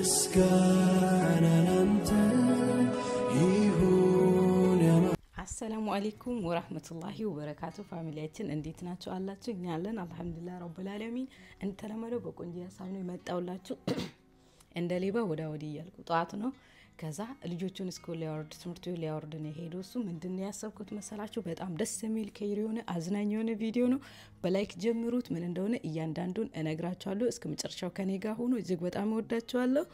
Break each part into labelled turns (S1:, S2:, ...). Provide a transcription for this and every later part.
S1: مسكانا أنت يهون
S2: السلام عليكم ورحمة الله وبركاته فاميلياتين انديت ناتشو አላችሁ እኛ አለን አልহামዱሊላህ ረብል ዓለሚን እንተለመደው በቆንጆ ሀሳብ ነው የመጣውላችሁ እንደ ሌባ ወዲ ያልኩ ጧት ነው ከዛ ልጆቹን ስኩል ያወርድ ትምርቱ ሊያወርድ ነው ሄዶ እሱ ምንድነው ያሰብኩት መሰላችሁ በጣም ደስ የሚል ከይሪዮነ አዝናኝ የሆነ ቪዲዮ ነው በላይክ ጀምሩት ምን እንደሆነ እያንዳንዱን እነግራችኋለሁ እስከ መጨረሻው ከኔ ጋር ሆኖ እጅግ በጣም ወዳችኋለሁ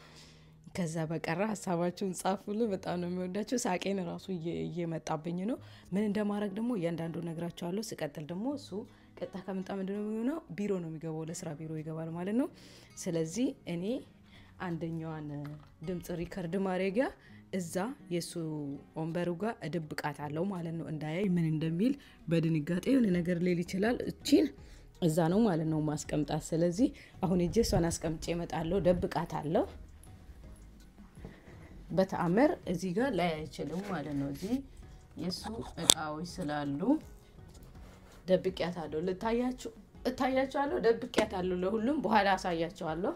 S2: ከዛ በቀራ ሐሳባችሁን ጻፉልኝ በጣም ነው የሚወዳችሁ ሳቄን ራሱ እየመጣብኝ ነው ምን እንደማረግ ደግሞ እያንዳንዱን ነግራችኋለሁ ሲቀጥል ደግሞ እሱ ቀጣ ከመጣ ምንድነው የሚሆነው ቢሮ ነው የሚገባው ለስራ ቢሮ ይገባል ማለት ነው ስለዚህ እኔ አንደኛዋን ድምጽ ሪከርድ ማድረጊያ እዛ የሱ ወንበሩ ጋር እድብቃታለሁ ማለት ነው እንዳያይ ምን እንደሚል በድንጋጤ የሆነ ነገር ሌል ይችላል እቺን እዛ ነው ማለት ነው ማስቀምጣት ስለዚህ አሁን እጄሷን አስቀምጬ እመጣለሁ ደብቃታለሁ በተአምር እዚህ ጋር ላይ አይችልም ማለት ነው እዚህ የሱ እቃዎች ስላሉ ደብቂያታለሁ እታያችኋለሁ ደብቂያታለሁ ለሁሉም በኋላ አሳያችኋለሁ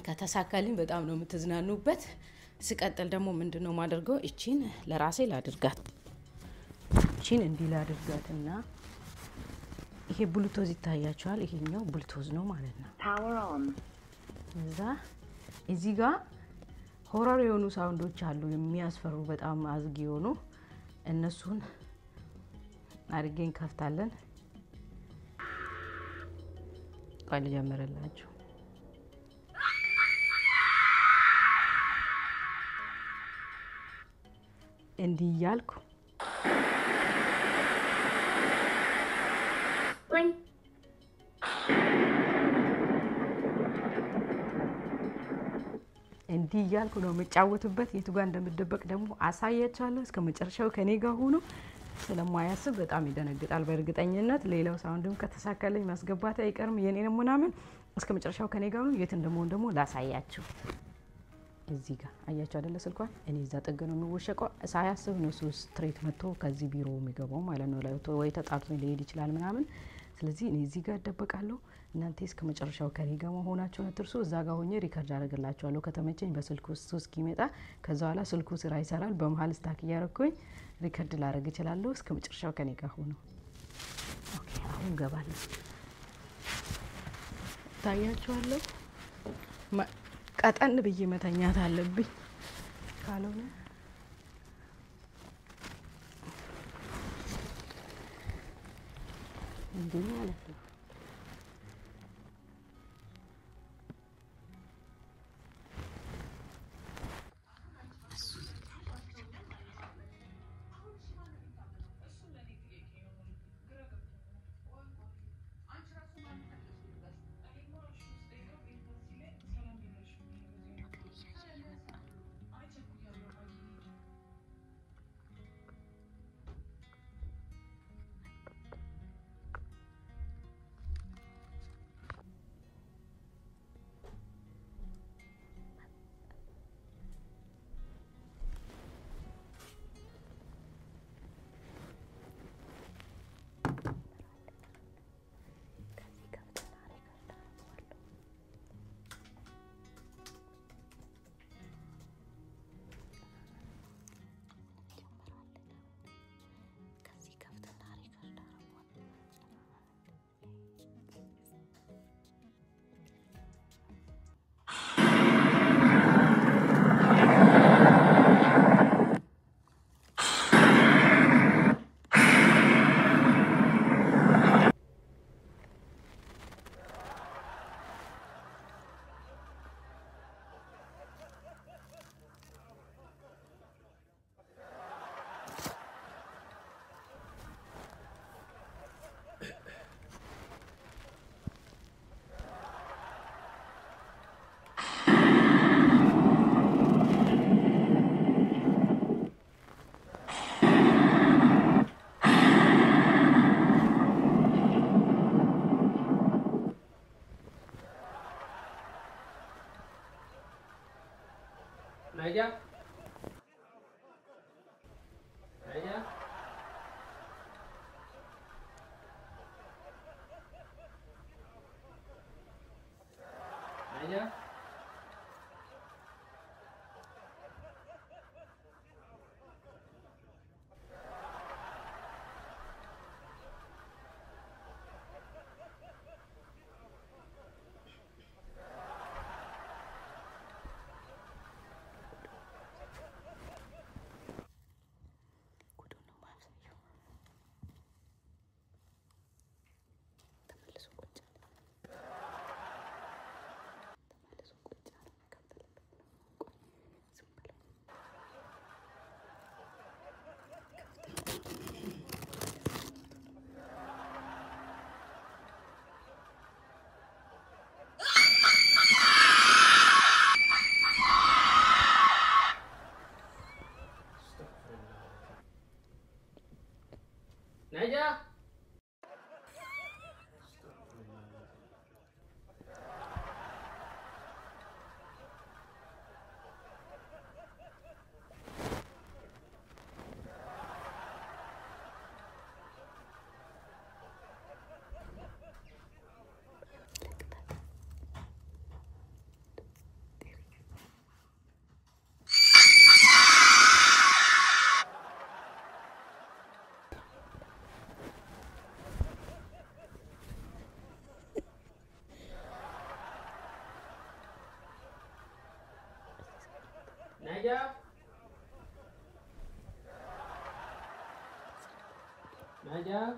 S2: ከተሳካልኝ በጣም ነው የምትዝናኑበት ሲቀጥል ደግሞ ምንድነው ማደርገው እቺን ለራሴ ላድርጋት እቺን እንዲ ላድርጋትና ይሄ ብሉቱዝ ይታያችኋል ይሄኛው ብሉቱዝ ነው ማለት ነው ፓወር ኦን እዛ እዚህ ጋር ሆረር የሆኑ ሳውንዶች አሉ የሚያስፈሩ በጣም አዝጊ የሆኑ እነሱን አድርገን ከፍታለን ቃል ጀመረላችሁ እንዲያልኩ እንዲያልኩ ነው መጫወቱበት የቱ ጋር እንደምደበቅ ደግሞ አሳያችኋለሁ እስከ መጨረሻው ከኔ ጋር ሆኖ ስለማያስብ በጣም ይደነግጣል በእርግጠኝነት ሌላው ሳውንድም ከተሳካለኝ ማስገባት አይቀርም የኔንም ምናምን እስከ መጨረሻው ከኔ ጋር ነው የት እንደሞን ደግሞ ላሳያችሁ እዚህ ጋር አያችሁ አይደለ ስልኳን እኔ እዛ ጠገነው ነው ወሸቀው ሳያስብ ነው ስትሬት መጥቶ ከዚህ ቢሮ የሚገባው ማለት ነው ላይ ወይ ተጣጥቶ ሊሄድ ይችላል ምናምን ስለዚህ እኔ እዚህ ጋር ደበቃለሁ እናንተ እስከ መጨረሻው ከኔ ጋር መሆናችሁን አትርሱ እዛ ጋር ሆኜ ሪከርድ አደርግላችኋለሁ ከተመቸኝ በስልኩ እስኪ መጣ ከዛ በኋላ ስልኩ ስራ ይሰራል በመሃል ስታክ ያረኩኝ ሪከርድ ላደርግ እችላለሁ እስከ መጨረሻው ከኔ ጋር ሆኖ ኦኬ አሁን ገባለሁ ታያችኋለሁ ቀጠን ብዬ መተኛት አለብኝ ካልሆነ እንዴ ማለት ነው
S3: Naija? Naija? Naija? نجا نجا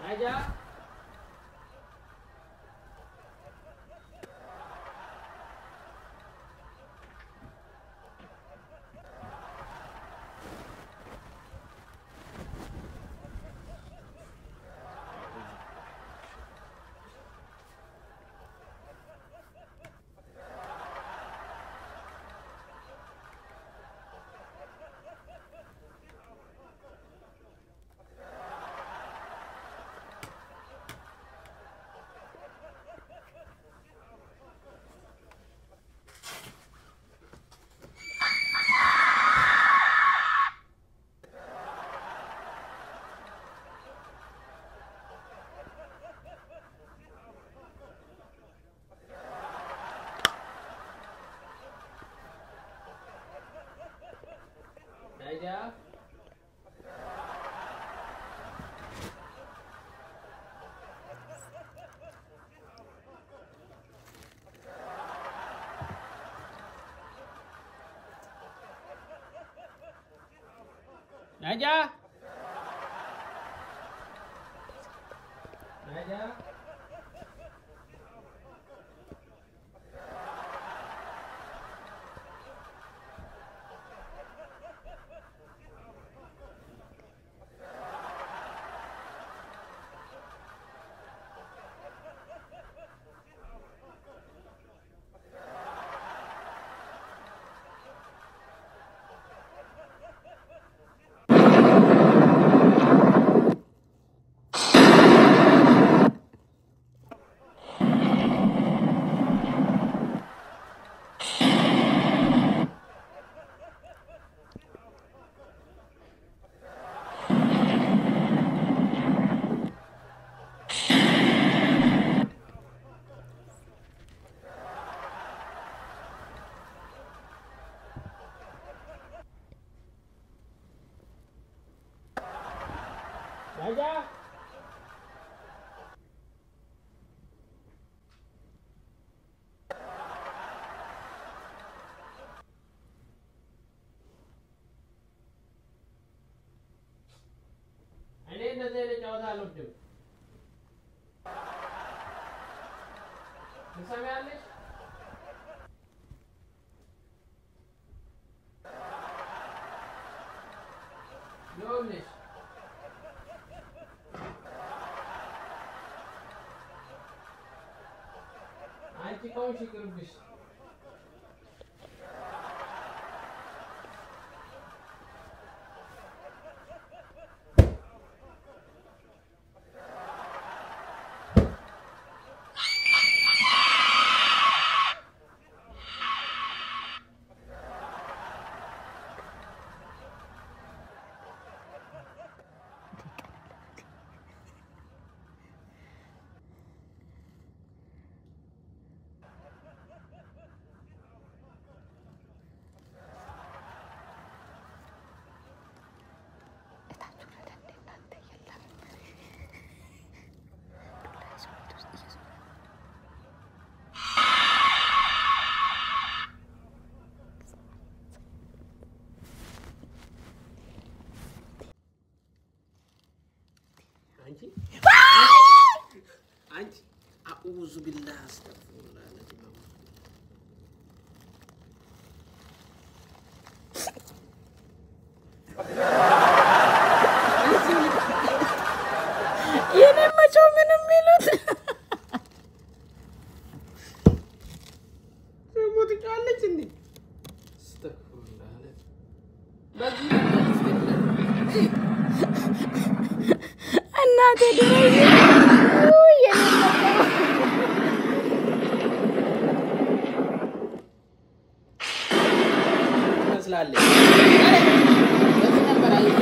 S3: نجا نجا نجا نجا نجا እኔ እንደዚህ አይነት ጨዋታ አልወድም። ትሰሚያለሽ? ይኸውልሽ አንቺ ከሆንሽ ይቅርብሽ። አንቺ አኡዙ ቢላህ አስተግፊሩላህ ለዲማም
S2: የነመቸው ምንም ይሉት
S3: ሞትጫለች እንዴ አስተግፊሩላህ በዚህ
S2: እናቴ ድረይ
S3: ትመስላለች። በዚህ ነበር ካሜራ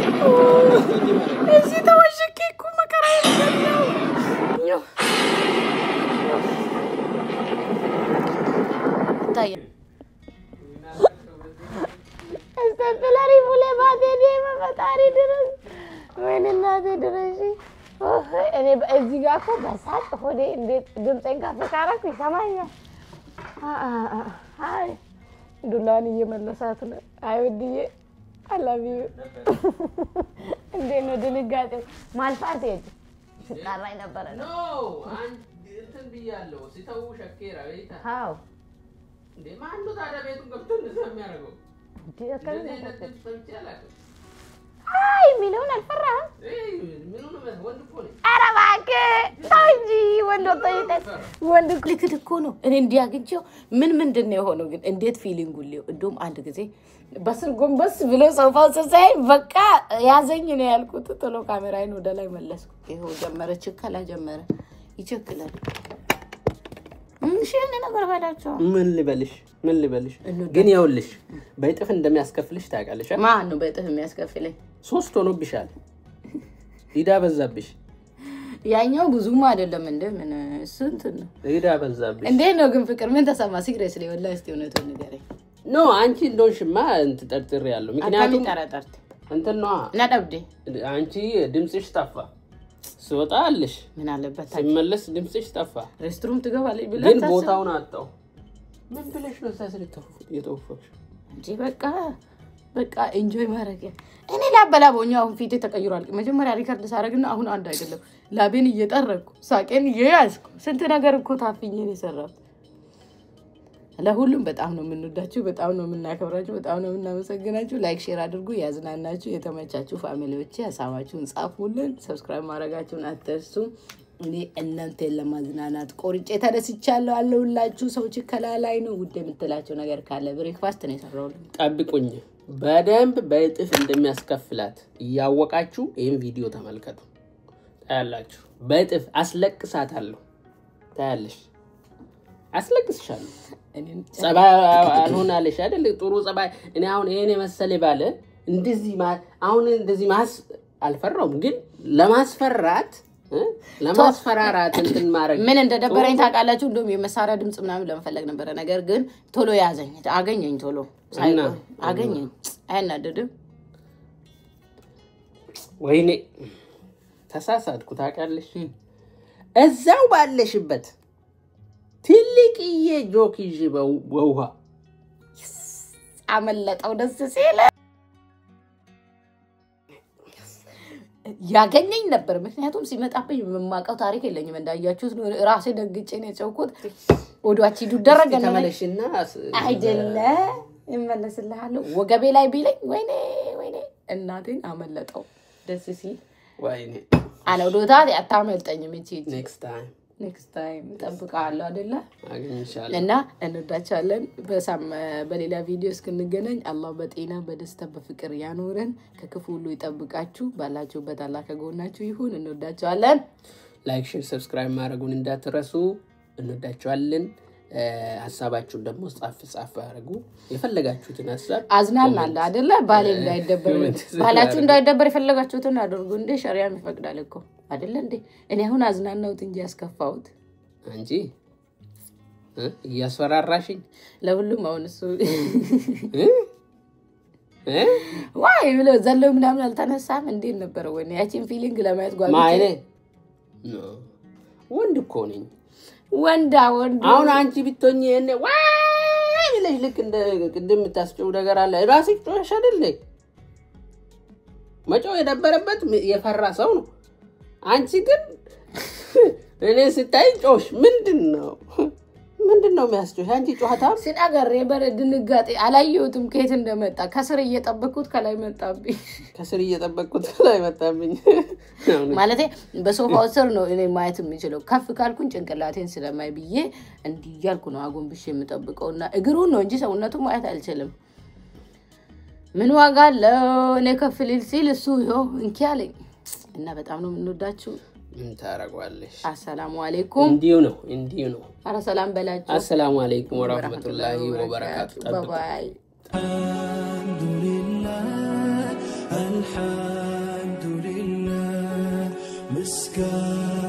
S2: እዚህ ተወሽቄ እኮ መከራ ይበላው ነው ታየ استغفري ولا بعدين ما فتاري درس وين الناس درس انا بازي ጋር በሳቅ ሆዴ እንዴት ድምጼን ካፈካራኩ ይሰማኛል አይ ዱላን እየመለሳት ነው አይወድዬ I love you እንዴ ነው ድንጋጤ ማልፋት ሄድ ስታራይ ነበር
S3: ነው አንድ እንትን ብያለሁ ሲተው ሸኬራ ቤታ
S2: አው
S3: እንዴ ማን ነው ታዲያ ቤቱን ገብቶ እንደዛ የሚያደርገው
S2: አይ ሚሊዮን አልፈራህም
S3: ምኑን ወንድ እኮ ነው
S2: ኧረ እባክህ ተው እንጂ ወንድ ወጣይተስ ወንድ ልክት እኮ ነው እኔ እንዲያግኝው ምንድነው የሆነው ግን እንዴት ፊሊንጉ ሊው እንደውም አንድ ጊዜ በስር ጎንበስ ብሎ ሶፋው ሲሳይ በቃ ያዘኝ ነው ያልኩት ቶሎ ካሜራዬን ወደ ላይ መለስኩ ይሄው ጀመረ ችከላ ጀመረ ይቸክላል ምንሽን ነገር ባላችሁ
S3: ምን ልበልሽ ግን ያውልሽ በይጥፍ እንደሚያስከፍልሽ ታውቃለሽ
S2: ማን ነው በይጥፍ የሚያስከፍለኝ 3
S3: ሆኖብሻል ሂዳ በዛብሽ
S2: ያኛው ብዙም አይደለም እንደ ምን ስንት ነው
S3: ሂዳ በዛብሽ
S2: እንዴ ነው ግን ፍቅር ምን ተሰማ ሲግሬስሊ ወላሂ እስቲ እውነቱን ንገረኝ
S3: ኖ አንቺ እንደሆንሽማ እንተጠርጥር ያለው ምክንያቱም
S2: ተጠራጠርት
S3: እንትን ነው
S2: ነዳብዴ
S3: አንቺ ድምጽሽ ጠፋ ስወጣልሽ
S2: ምን አለበት
S3: ሲመለስ ድምጽሽ ጠፋ
S2: ሬስቶራንት ትገባለች ብለህ
S3: ግን ቦታውን አጣው ምን ብለሽ ነው ሳስልተው የተወፈሽ
S2: እንጂ በቃ ኢንጆይ ማድረግ እኔ ላበላቦኛ አሁን ፊቴ ተቀይሯል መጀመሪያ ሪከርድ ሳረግና አሁን አንድ አይደለም ላቤን እየጠረኩ ሳቄን እየያዝኩ ስንት ነገር እኮ ታፍኜ ነው የሰራሁት ለሁሉም በጣም ነው የምንወዳችሁ በጣም ነው የምናከብራችሁ በጣም ነው የምናመሰግናችሁ ላይክ ሼር አድርጉ ያዝናናችሁ የተመቻችሁ ፋሚሊዎቼ ሐሳባችሁን ጻፉልን ሰብስክራይብ ማድረጋችሁን አትርሱ እኔ እናንተ ለማዝናናት ቆርጬ ተደስቻለሁ አለሁላችሁ ሰዎች ከላላይ ነው ውድ የምትላችሁ ነገር ካለ ብሬክፋስት ነው የሰራሁልኝ
S3: ጠብቁኝ በደንብ በይጥፍ እንደሚያስከፍላት ያወቃችሁ ይሄን ቪዲዮ ተመልከቱ ታያላችሁ በይጥፍ አስለቅሳታለሁ ታያለሽ አስለቅስሻለሁ እኔ ጸባይ አልሆናለሽ አይደል ጥሩ ጸባይ እኔ አሁን ይሄን መሰለ ባለ እንደዚህ ማስ አልፈራውም ግን ለማስፈራት ለማስፈራራት እንትን ማረግ
S2: ምን እንደደበረኝ ታውቃላችሁ እንደውም የመሳሪያ ድምጽ ምናምን ለመፈለግ ነበር ነገር ግን ቶሎ ያዘኝ አገኘኝ ቶሎ አገኘኝ አይናደድም
S3: ወይኔ ተሳሳትኩ ታውቃለሽ እዛው ባለሽበት ትልቅዬ ጆክ ይዤ በውሃ
S2: አመለጠው ደስ ሲል ያገኘኝ ነበር ምክንያቱም ሲመጣብኝ የማውቀው ታሪክ የለኝም እንዳያችሁት ራሴ ደግጬ ነው የጨውኩት ወዷቺ ዱደረገ
S3: ተመለሽና
S2: አይደለ እመለስልሃለሁ ወገቤ ላይ ቢለኝ ወይኔ እናቴን አመለጠው ደስ ሲል
S3: ወይኔ
S2: አለውዶታት ያታመልጠኝም እቺ
S3: next time
S2: ጠብቃለሁ አይደለ
S3: አግኝሻለሁ
S2: እና እንወዳቻለን በሌላ ቪዲዮ እስክንገናኝ አላህ በጤና በደስታ በፍቅር ያኖረን ከክፉ ሁሉ ይጠብቃችሁ ባላችሁበት አላህ ከጎናችሁ ይሁን እንወዳቻለን
S3: ላይክ ሼር ሰብስክራይብ ማድረጉን እንዳትረሱ እንወዳቻለን ሐሳባችሁን ደግሞ ጻፍ አድርጉ የፈለጋችሁትን ሐሳብ
S2: አዝናናል አይደለ ባሌ እንዳይደበር ባላችሁ እንዳይደበር የፈለጋችሁትን አድርጉ እንደ ሸሪዓም ይፈቅዳል እኮ አይደለ እንዴ እኔ አሁን አዝናናውት እንጂ ያስከፋውት
S3: አንጂ ያስፈራራሽኝ
S2: ለሁሉም አሁን እሱ ዋይ ብሎ ዘለው ምናምን አልተነሳም እንዴ ነበር ወይ ያቺን ፊሊንግ ለማየት ጓጉ
S3: ማይኔ ወንድ እኮ ነኝ
S2: ወንድ
S3: አሁን አንቺ ብትሆኚ እኔ ዋይ ብለሽ ልክ እንደ ቅድም ታስጨው ነገር አለ ራስሽ ጮሽ አይደለ መጮህ የነበረበት የፈራ ሰው ነው አንቺ ግን እኔ ስታይ ጮሽ ምንድነው የሚያስጮሽ አንቺ ጮሃታ
S2: ሲናገር በረድንጋጤ አላየሁትም ከየት እንደመጣ ከስር እየጠበቅኩት ከላይ መጣብኝ ማለት በሶፋው ስር ነው እኔ ማየት የምችለው ከፍ ካልኩኝ ጭንቅላቴን ስለማይ ብዬ እንዲያልኩ ነው አጎንብሽ የምጠብቀውና እግሩን ነው እንጂ ሰውነቱ ማየት አልችልም ምን ዋጋ አለው እኔ ከፍልል ሲል እሱ ይኸው እንኪያለኝ እና በጣም ነው የምንወዳችሁ
S3: ምን ታረጋለሽ
S2: አሰላሙ አለይኩም
S3: እንዲሁ ነው
S2: አረ ሰላም በላችሁ
S3: አሰላሙ አለይኩም ወራህመቱላሂ ወበረካቱ
S2: ባይ
S1: الحمد لله الحمد لله مسكان